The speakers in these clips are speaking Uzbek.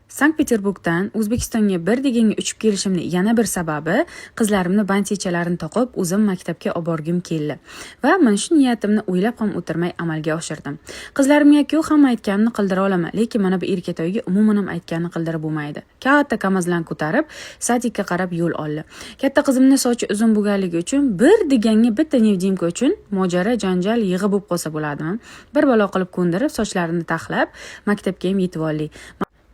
Sankt-Peterburgdan O'zbekistonga bir deganga uchib kelishimni yana bir sababi qizlarimni bandchechalarini toqib o'zim maktabga olib borgim keldi va mana shu niyatimni o'ylab ham o'tirmay amalga oshirdim. Qizlarimga-ku hamma aytganimni qildira olaman, lekin mana bu erkatoyga umuman ham aytganini qildirib bo'lmaydi. Katta kamazlan ko'tarib sadikka qarab yo'l oldi. Katta qizimni sochi uzun bo'lganligi uchun bir deganga bitta nevdimka uchun mojaro janjal yig'i bo'lib qolsa bo'ladimi? Bir balo qilib ko'ndirib sochlarini taxlab maktabga ham yetib oldik.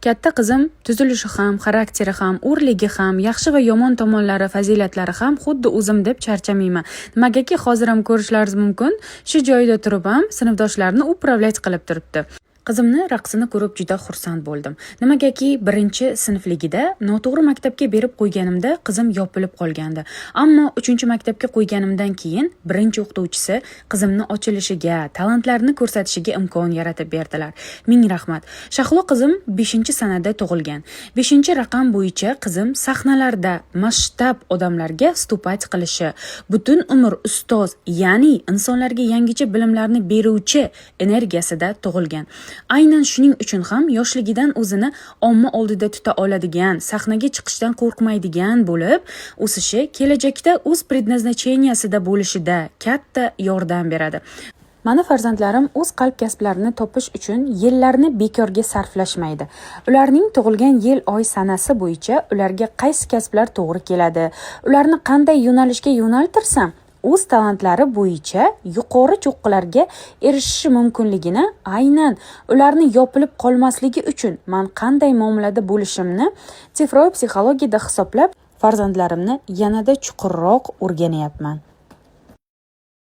Katta qizim tuzilishi ham, xarakteri ham, o'rligi ham, yaxshi va yomon tomonlari, fazilatlari ham xuddi o'zim deb charchamayman. Nimagaki hozir ham ko'rishlaringiz mumkin, shu joyida turib ham sinfdoshlarini upravlять qilib turibdi. Qizimni raqsini ko'rib juda xursand bo'ldim. Nimagaki birinchi sinfligida noto'g'ri maktabga berib qo'yganimda qizim yopilib qolgandi. Ammo 3-maktabga qo'yganimdan keyin birinchi o'qituvchisi qizimni ochilishiga, talantlarini ko'rsatishiga imkon yaratib berdilar. Ming rahmat. Shahlo qizim 5-sanada tug'ilgan. 5-raqam bo'yicha qizim sahnalarda masshtab odamlarga stupat qilishi, butun umr ustoz, ya'ni insonlarga yangicha bilimlarni beruvchi energiyasida tug'ilgan. Aynan shuning uchun ham yoshligidan o'zini omma oldida tuta oladigan, sahnaga chiqishdan qo'rqmaydigan bo'lib, o'sishi kelajakda o'z prednazначениясida bo'lishida katta yordam beradi. Mani farzandlarim o'z qalb kasblarini topish uchun yillarni bekorga sarflashmaydi. Ularning tug'ilgan yil oy sanasi bo'yicha ularga qaysi kasblar to'g'ri keladi, ularni qanday yo'nalishga yo'naltirsam o'z talantlari bo'yicha yuqori cho'qqilarga erishishi mumkinligini, aynan ularni yopilib qolmasligi uchun men qanday muomalada bo'lishimni sifroviy psixologiyada hisoblab, farzandlarimni yanada chuqurroq o'rganyapman.